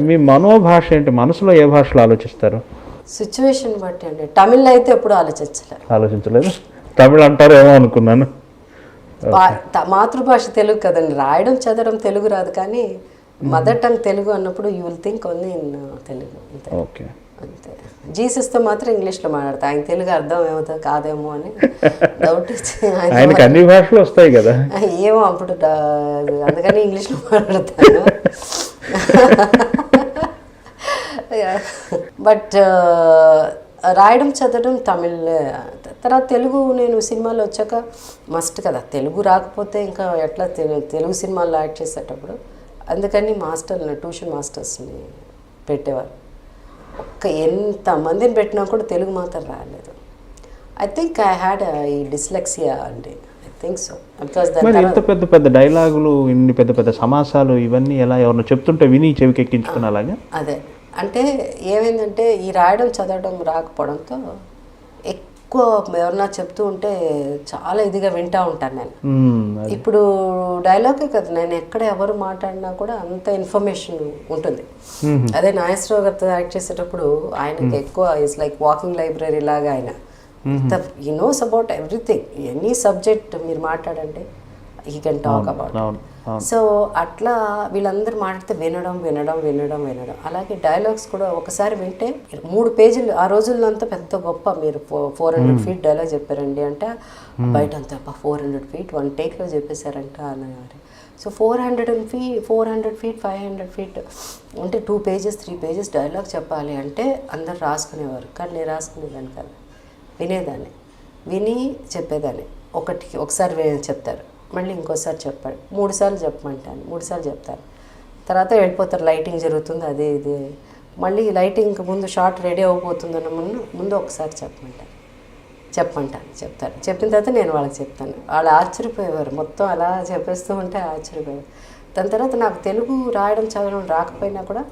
మీ మనోభాష ఏంటి? మనసులో ఏ భాషలో ఆలోచిస్తారు? సిచ్యువేషన్ బట్టి అండి. తమిళ్లో అయితే ఎప్పుడు ఆలోచించలేదు. తమిళ్ అంటారేమో అనుకున్నాను. మాతృభాష తెలుగు కదండి, రాయడం చదవడం తెలుగు రాదు, కానీ మదర్ టంగ్ తెలుగు అన్నప్పుడు you will think only in Telugu. అంతే. ఓకే, అంతే. జీసస్తో మాత్రం ఇంగ్లీష్లో మాట్లాడతా. ఆయన తెలుగు అర్థం ఏమవుతుంది కాదేమో అని డౌట్ వచ్చి ఆయనకి అన్ని భాషలు వస్తాయి కదా, ఏమో అప్పుడు అందుకని ఇంగ్లీష్లో మాట్లాడతాను. బట్ రాయడం చదవడం తమిళ్. తర్వాత తెలుగు నేను సినిమాలో వచ్చాక మస్ట్ కదా, తెలుగు రాకపోతే ఇంకా ఎట్లా తెలుగు సినిమాల్లో యాక్ట్ చేసేటప్పుడు. అందుకని ట్యూషన్ మాస్టర్స్ని పెట్టేవారు. ఎంతమందిని పెట్టినా కూడా తెలుగు మాత్రం రాలేదు. ఐ థింక్ ఐ హ్యాడ్ ఈ డిస్లెక్సియా అండి. I think so. బికాస్ ఇంత పెద్ద పెద్ద డైలాగులు, ఇన్ని పెద్ద పెద్ద సమాసాలు, ఇవన్నీ ఎలా ఎవరిని చెప్తుంటే విని చెవికి ఎక్కించుకుని అలాగే. అదే అంటే ఏమైందంటే ఈ రాయడం చదవడం రాకపోవడంతో ఎక్కువ ఎవరన్నా చెప్తూ ఉంటే చాలా ఇదిగా వింటూ ఉంటాను నేను. ఇప్పుడు డైలాగే కదా, నేను ఎక్కడ ఎవరు మాట్లాడినా కూడా అంత ఇన్ఫర్మేషన్ ఉంటుంది. అదే నాగేశ్వరరావు గారితో యాక్ట్ చేసేటప్పుడు ఆయనకి ఎక్కువ ఇట్స్ లైక్ వాకింగ్ లైబ్రరీ లాగా. ఆయన he knows about everything. Any subject మీరు మాట్లాడండి, he can talk about. So అట్లా వీళ్ళందరూ మాట్లాడితే వినడం. అలాగే డైలాగ్స్ కూడా ఒకసారి వింటే 3 పేజీలు. ఆ రోజుల్లో అంతా పెద్ద గొప్ప, మీరు 400 feet డైలాగ్ చెప్పారండి అంటే బయట అంతా 400 feet 1 టేక్లో చెప్పేశారంట అనేవారు. సో 400 feet 500 feet అంటే 2 pages 3 pages డైలాగ్ చెప్పాలి అంటే అందరు రాసుకునేవారు. కానీ నేను రాసుకునేదాన్ని కాదు, వినేదాన్ని. విని చెప్పేదాన్ని. ఒకసారి చెప్తారు, మళ్ళీ ఇంకోసారి చెప్పాడు, 3 సార్లు చెప్పమంటాను, 3 సార్లు చెప్తారు. తర్వాత వెళ్ళిపోతారు, లైటింగ్ జరుగుతుంది, అదే ఇది. మళ్ళీ లైటింగ్ ముందు షార్ట్ రెడీ అవ్వబోతుందన్న ముందు ఒకసారి చెప్తారు. చెప్పిన తర్వాత నేను వాళ్ళకి చెప్తాను. వాళ్ళు ఆశ్చర్యపోయేవారు, మొత్తం అలా చెప్పేస్తూ ఉంటే ఆశ్చర్యపోయేవారు. దాని తర్వాత నాకు తెలుగు రాయడం చదవడం రాకపోయినా కూడా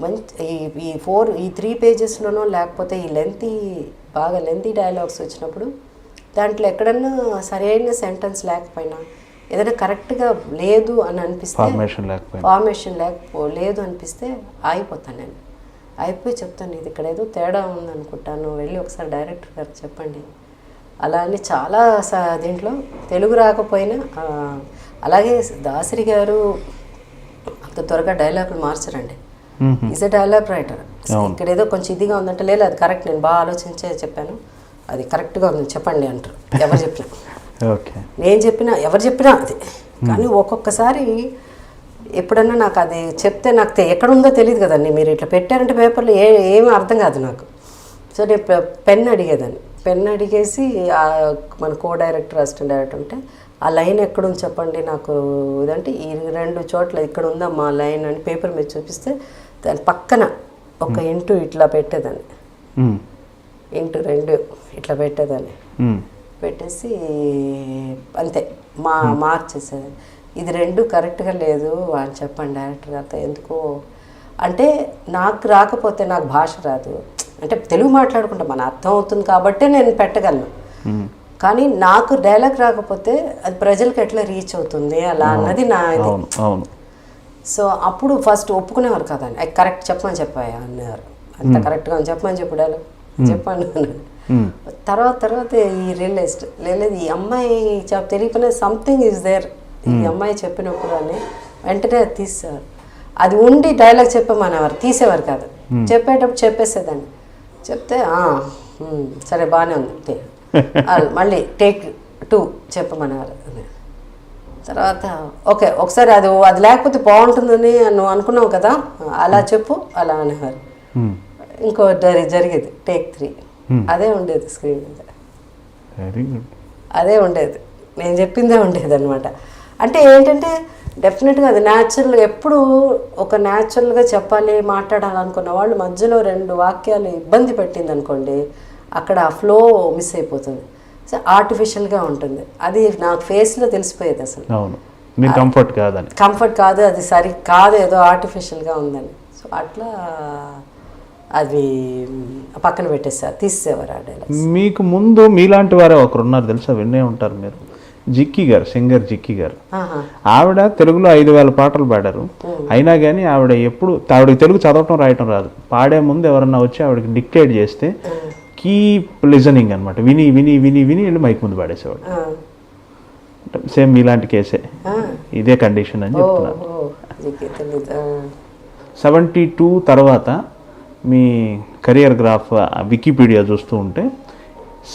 మంచి ఈ 3 పేజెస్లోనో లేకపోతే ఈ బాగా లెంతీ డైలాగ్స్ వచ్చినప్పుడు దాంట్లో ఎక్కడన్నా సరైన సెంటెన్స్ లేకపోయినా, ఏదైనా కరెక్ట్గా లేదు అని అనిపిస్తే, ఫార్మేషన్ లేదు అనిపిస్తే ఆగిపోతాను నేను. అయిపోయి చెప్తాను, ఇది ఇక్కడ ఏదో తేడా ఉందనుకుంటాను, వెళ్ళి ఒకసారి డైరెక్టర్ గారికి చెప్పండి. అలా అని చాలా దీంట్లో తెలుగు రాకపోయినా. అలాగే దాసరి గారు అంత త్వరగా డైలాగులు మార్చరండి. Is a dialogue writer. ఇక్కడ ఏదో కొంచెం ఇదిగా ఉందంటే, లేదు అది కరెక్ట్, నేను బాగా ఆలోచించే చెప్పాను, అది కరెక్ట్గా ఉంది చెప్పండి అంటారు. ఎవరు చెప్పినా నేను చెప్పినా ఎవరు చెప్పినా అది. కానీ ఒక్కొక్కసారి ఎప్పుడన్నా నాకు అది చెప్తే నాకు ఎక్కడుందో తెలియదు కదండి. మీరు ఇట్లా పెట్టారంటే పేపర్లో ఏమీ అర్థం కాదు నాకు. సో నేను పెన్ అడిగేదాన్ని. పెన్ అడిగేసి మన డైరెక్టర్ అసిస్టెంట్ డైరెక్టర్ ఉంటే ఆ లైన్ ఎక్కడుంది చెప్పండి నాకు, ఇదంటే ఈ 2 చోట్ల ఇక్కడ ఉందమ్మా లైన్ అని పేపర్ మీద చూపిస్తే దాని పక్కన ఒక ఇంటూ ఇట్లా పెట్టేదాన్ని, ఇంటూ 2 ఇట్లా పెట్టేదాన్ని. పెట్టేసి అంతే మార్క్ చేసేదాన్ని. ఇది 2 కరెక్ట్గా లేదు అని చెప్పండి డైరెక్టర్ గారితో. ఎందుకో అంటే నాకు రాకపోతే, నాకు భాష రాదు అంటే తెలుగు మాట్లాడుకుంటా మన అర్థం అవుతుంది కాబట్టే నేను పెట్టగలను. కానీ నాకు డైలాగ్ రాకపోతే అది ప్రజలకు ఎట్లా రీచ్ అవుతుంది అలా అన్నది నా ఇది. సో అప్పుడు ఫస్ట్ ఒప్పుకునేవారు కదండి, కరెక్ట్ చెప్పాయా అన్నారు. అంత కరెక్ట్గా చెప్పమని చెప్పు డైలాగ్ చెప్పాను. తర్వాత ఈ రియలైజ్డ్ ఈ అమ్మాయి తెలియకపోయినా సంథింగ్ ఈజ్ దేర్, ఈ అమ్మాయి చెప్పినప్పుడు అని వెంటనే అది తీసేవారు. అది ఉండి డైలాగ్ చెప్పమనేవారు, తీసేవారు కాదు. చెప్పేటప్పుడు చెప్పేసేదాన్ని. చెప్తే సరే బాగానే ఉంది, మళ్ళీ టేక్ 2 చెప్పమనేవారు. తర్వాత ఓకే ఒకసారి అది లేకపోతే బాగుంటుందని నువ్వు అనుకున్నావు కదా, అలా చెప్పు అలా అనేవారు. ఇంకో జరిగేది టేక్ 3, అదే ఉండేది స్క్రీన్ మీద, అదే ఉండేది, నేను చెప్పిందే ఉండేది అనమాట. అంటే ఏంటంటే డెఫినెట్గా అది న్యాచురల్గా ఎప్పుడు ఒక న్యాచురల్గా చెప్పాలి మాట్లాడాలనుకున్న వాళ్ళు మధ్యలో 2 వాక్యాలు ఇబ్బంది పెట్టింది అనుకోండి, అక్కడ ఆ ఫ్లో మిస్ అయిపోతుంది. సో ఆర్టిఫిషియల్గా ఉంటుంది. అది నాకు ఫేస్లో తెలిసిపోయేది అసలు. కంఫర్ట్ కాదు, అది సరి కాదు, ఏదో ఆర్టిఫిషియల్గా ఉందని. సో అట్లా అది పక్కన పెట్టేసారు, తీసేవారు ఆ డైలాగ్స్. మీకు ముందు మీలాంటి వారే ఒకరు ఉన్నారు తెలుసా, విన్నే ఉంటారు మీరు, జిక్కి గారు, సింగర్ జిక్కి గారు. ఆవిడ తెలుగులో 5,000 పాటలు పాడారు. అయినా కానీ ఆవిడకి తెలుగు చదవటం రాయటం రాదు. పాడే ముందు ఎవరన్నా వచ్చి ఆవిడకి డిక్టేట్ చేస్తే కీప్ లిజనింగ్ అనమాట, విని విని విని విని వెళ్ళి మైక్ ముందు పాడేసేవాడు. సేమ్ మీలాంటి కేసే, ఇదే కండిషన్ అని చెప్తున్నారు. 72 తర్వాత మీ కెరియర్ గ్రాఫ్ వికీపీడియా చూస్తూ ఉంటే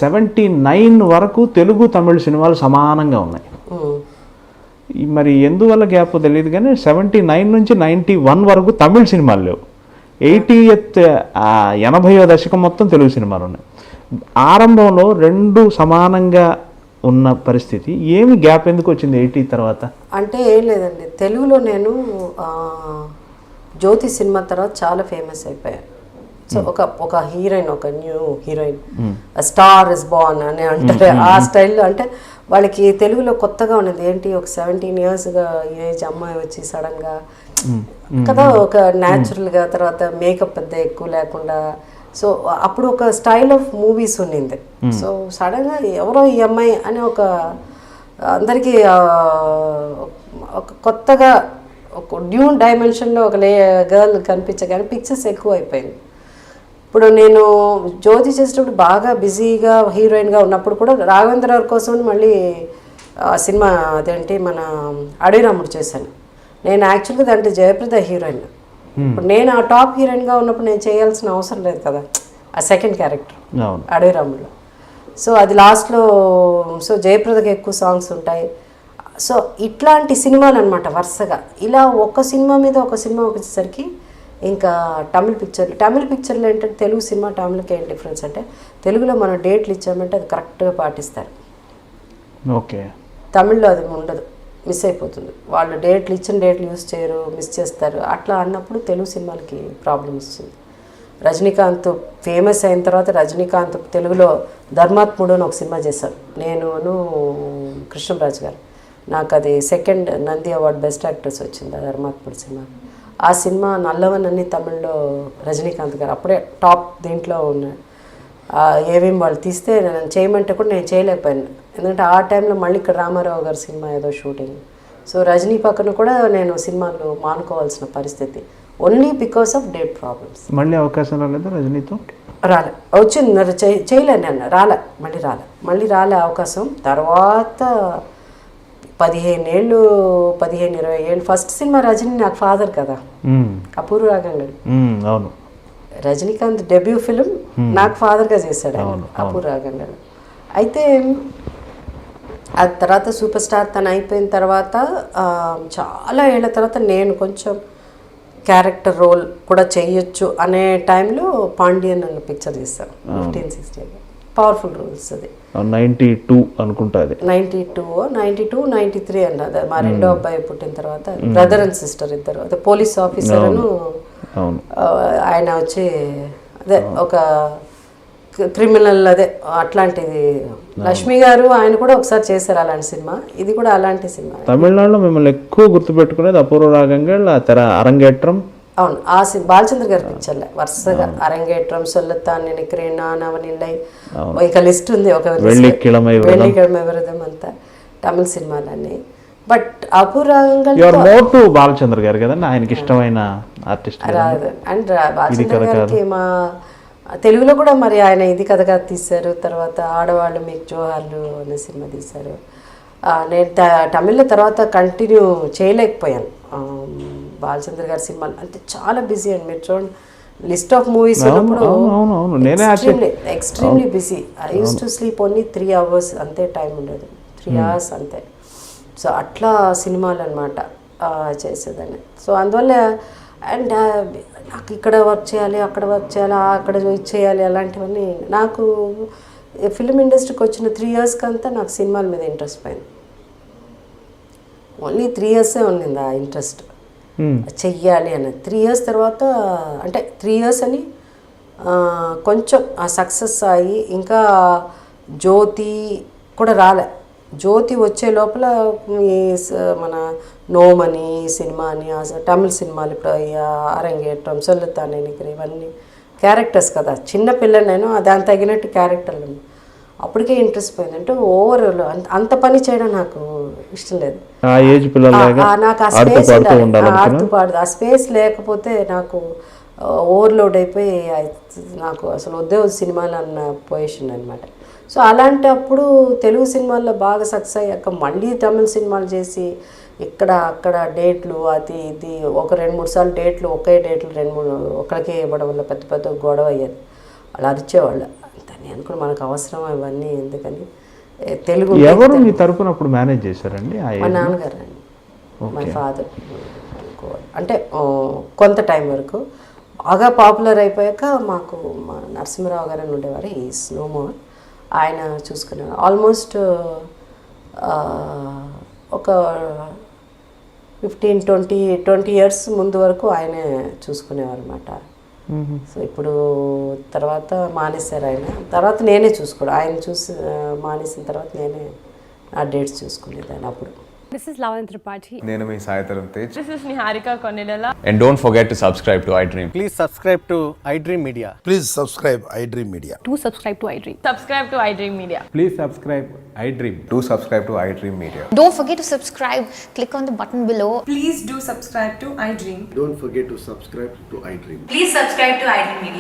79 వరకు తెలుగు తమిళ సినిమాలు సమానంగా ఉన్నాయి. మరి ఎందువల్ల గ్యాప్ తెలియదు కానీ 79 నుంచి 91 వరకు తమిళ సినిమాలు లేవు. 80వ దశకం మొత్తం తెలుగు సినిమాలు ఉన్నాయి. ఆరంభంలో రెండు సమానంగా ఉన్న పరిస్థితి, ఏమి గ్యాప్ ఎందుకు వచ్చింది 80 తర్వాత? అంటే ఏం లేదండి, తెలుగులో నేను జ్యోతి సినిమా తర్వాత చాలా ఫేమస్ అయిపోయాను. సో ఒక హీరోయిన్, ఒక new heroine, star is born అని అంటారు ఆ స్టైల్లో. అంటే వాళ్ళకి తెలుగులో కొత్తగా ఉన్నది ఏంటి, ఒక 17 ఇయర్స్గా ఏజ్ అమ్మాయి వచ్చి సడన్గా కదా, ఒక న్యాచురల్గా, తర్వాత మేకప్ పెద్ద ఎక్కువ లేకుండా. సో అప్పుడు ఒక స్టైల్ ఆఫ్ మూవీస్ ఉన్నింది. సో సడన్గా ఎవరో ఈ అమ్మాయి అని ఒక అందరికీ ఒక కొత్తగా ఒక న్యూ డైమెన్షన్లో ఒక గర్ల్ కనిపించగానే పిక్చర్స్ ఎక్కువ అయిపోయింది. ఇప్పుడు నేను జ్యోతి చేసేటప్పుడు బాగా బిజీగా హీరోయిన్గా ఉన్నప్పుడు కూడా రాఘవేంద్ర గారి కోసం మళ్ళీ సినిమా అదేంటి మన అడవిరాముడు చేశాను. నేను యాక్చువల్గా దాంట్లో జయప్రద హీరోయిన్. ఇప్పుడు నేను ఆ టాప్ హీరోయిన్గా ఉన్నప్పుడు నేను చేయాల్సిన అవసరం లేదు కదా ఆ సెకండ్ క్యారెక్టర్ అడవిరాముడులో. సో అది లాస్ట్లో, సో జయప్రదకి ఎక్కువ సాంగ్స్ ఉంటాయి. సో ఇట్లాంటి సినిమాలు అనమాట వరుసగా. ఇలా ఒక సినిమా మీద ఒక సినిమా వచ్చేసరికి ఇంకా తమిళ పిక్చర్లు ఏంటంటే తెలుగు సినిమా తమిళకి ఏం డిఫరెన్స్ అంటే, తెలుగులో మనం డేట్లు ఇచ్చామంటే అది కరెక్ట్గా పాటిస్తారు. ఓకే. తమిళ్లో అది ఉండదు, మిస్ అయిపోతుంది. వాళ్ళు ఇచ్చిన డేట్లు యూస్ చేయరు, మిస్ చేస్తారు. అట్లా అన్నప్పుడు తెలుగు సినిమాలకి ప్రాబ్లం వస్తుంది. రజనీకాంత్ ఫేమస్ అయిన తర్వాత రజనీకాంత్ తెలుగులో ధర్మాత్ముడు అని ఒక సినిమా చేశాను నేను కృష్ణరాజు గారు. నాకు అది second Nandi award best actress వచ్చింది ఆ ధర్మాత్ముడు సినిమా. ఆ సినిమా నల్లవన్ అని తమిళ్లో రజనీకాంత్ గారు అప్పుడే టాప్ దీంట్లో ఉన్నాడు. ఏవేం వాళ్ళు తీస్తే నేను చేయమంటే కూడా నేను చేయలేకపోయాను. ఎందుకంటే ఆ టైంలో మళ్ళీ ఇక్కడ రామారావు గారి సినిమా ఏదో షూటింగ్. సో రజనీ పక్కన కూడా నేను సినిమాలు మానుకోవాల్సిన పరిస్థితి, only because of date problems. మళ్ళీ అవకాశం రాలేదు రజనీతో? రాలే, వచ్చింది చేయలేను నేను, మళ్ళీ రాలే అవకాశం. తర్వాత 15-20 ఏళ్ళు ఫస్ట్ సినిమా రజనీ నాకు ఫాదర్ కదా, అపూర్వ రాగంగడి. అవును, రజనీకాంత్ డెబ్యూ ఫిలిం నాకు ఫాదర్గా చేశాడు ఆయన, అపూర్వ రాగంగడి. అయితే ఆ తర్వాత సూపర్ స్టార్ తను అయిపోయిన తర్వాత చాలా ఏళ్ళ తర్వాత నేను కొంచెం క్యారెక్టర్ రోల్ కూడా చేయొచ్చు అనే టైంలో పాండ్యన్ అన్న పిక్చర్ తీస్తాను 15-16. Powerful roles. అది 92 అనుకుంటా, అది 92-93 అన్నది. మా రెండో అబ్బాయి పుట్టిన తర్వాత బ్రదర్ అండ్ సిస్టర్ ఇద్దరు, అదే పోలీస్ ఆఫీసర్ ఆయన వచ్చి అదే ఒక క్రిమినల్, అదే అట్లాంటిది. లక్ష్మి గారు ఆయన కూడా ఒకసారి చేశారు అలాంటి సినిమా. ఇది కూడా అలాంటి సినిమా. తమిళనాడులో మిమ్మల్ని ఎక్కువ గుర్తుపెట్టుకునేది అపూర్వ రాగంగల్, తెర అరంగేట్రం. అవును, ఆ బాలచంద్ర గారి పిక్చర్లే వరుసగా అరంగేట్రం, సొల్లతాన్ నిனைக்கிறேன், నవనిల్లై, ఇక లిస్ట్ ఉంది. ఒక వెள்ளிக்கிழமை విరదం అంతా తమిళ సినిమాలన్నీ. బట్ అపూర్వ రాగంగల్ బాలచంద్ర గారు కదండి, ఆయనకి ఇష్టమైన ఆర్టిస్ట్. అండ్ బాలచంద్ర గారికి మా తెలుగులో కూడా మరి ఆయన ఇది కథగా తీశారు. తర్వాత ఆడవాళ్ళు మీకు జోహార్లు అనే సినిమా తీశారు. నేను తమిళ తర్వాత కంటిన్యూ చేయలేకపోయాను బాలచంద్ర గారి సినిమాలు. అంటే చాలా బిజీ అండి, మీరు చూడండి లిస్ట్ ఆఫ్ మూవీస్ ఉన్నప్పుడు extremely busy. I use to sleep only 3 hours, అంతే టైం ఉండదు, 3 hours అంతే. సో అట్లా సినిమాలు అనమాట చేసేదాన్ని. సో అందువల్ల అండ్ నాకు ఇక్కడ వర్క్ చేయాలి, అక్కడ వర్క్ చేయాలి, అక్కడ చేయాలి, అలాంటివన్నీ. నాకు ఫిల్మ్ ఇండస్ట్రీకి వచ్చిన 3 years కంతా నాకు సినిమాల మీద ఇంట్రెస్ట్ పోయింది. ఓన్లీ 3 years ఉన్నింది ఆ ఇంట్రెస్ట్, చెయ్యాలి అన్నది. 3 years తర్వాత అంటే 3 years అని కొంచెం ఆ సక్సెస్ అయ్యి, ఇంకా జ్యోతి కూడా రాలే. జ్యోతి వచ్చే లోపల మన నోమని సినిమా అని తమిళ సినిమాలు ఇప్పుడు అరంగేట్రం, సొల్లతాన్ నిனைக்கிறேன், ఇవన్నీ క్యారెక్టర్స్ కదా, చిన్న పిల్ల నేను దానికి తగినట్టు క్యారెక్టర్లు అప్పటికే ఇంట్రెస్ట్ పోయింది. అంటే ఓవరాల్ అంత పని చేయడం నాకు ఇష్టం లేదు. ఆ ఏజ్ పిల్లలాగా నాకు ఆ స్పేస్ ఆడుతూ ఆ స్పేస్ లేకపోతే నాకు ఓవర్లోడ్ అయిపోయి నాకు అసలు వద్దే సినిమాలు అన్న పొజిషన్ అనమాట. సో అలాంటప్పుడు తెలుగు సినిమాల్లో బాగా సక్సెస్ అయ్యాక మళ్ళీ తమిళ సినిమాలు చేసి ఇక్కడ అక్కడ డేట్లు అది ఇది ఒక 2-3 సార్లు డేట్లు ఒకే డేట్లు 2-3 ఒకరికే ఇవ్వడం వల్ల పెద్ద పెద్ద గొడవ అయ్యేది. అలా అరిచేవాళ్ళు. అంతని అనుకుని మనకు అవసరం ఇవన్నీ ఎందుకని తెలుగు. ఎవరు మీ తరపున అప్పుడు మేనేజ్ చేశారండి? మా నాన్నగారు అండి, మై ఫాదర్. అంటే కొంత టైం వరకు బాగా పాపులర్ అయిపోయాక మాకు మా నరసింహరావు గారు అని ఉండేవారు, ఈజ్ నో మోర్. ఆయన చూసుకునేవారు. ఆల్మోస్ట్ ఒక 15-20 ఇయర్స్ ముందు వరకు ఆయనే చూసుకునేవారు అనమాట. సో ఇప్పుడు తర్వాత మానేశారు ఆయన. తర్వాత నేనే చూసుకోవడం, ఆయన చూసి మానేసిన తర్వాత నేనే ఆ డేట్స్ చూసుకునేదాన్ని అప్పుడు. This is Lavanya Tripathi. నేను మీ Sai Dharam Tej. This is Niharika Konilala. And don't forget to subscribe to iDream. Please subscribe to iDream Media. Please subscribe iDream Media. Do subscribe to iDream. Subscribe to iDream Media. Please subscribe iDream. Do subscribe to iDream Media. Don't forget to subscribe. Click on the button below. Please do subscribe to iDream. Don't forget to subscribe to iDream. Please subscribe to iDream Media.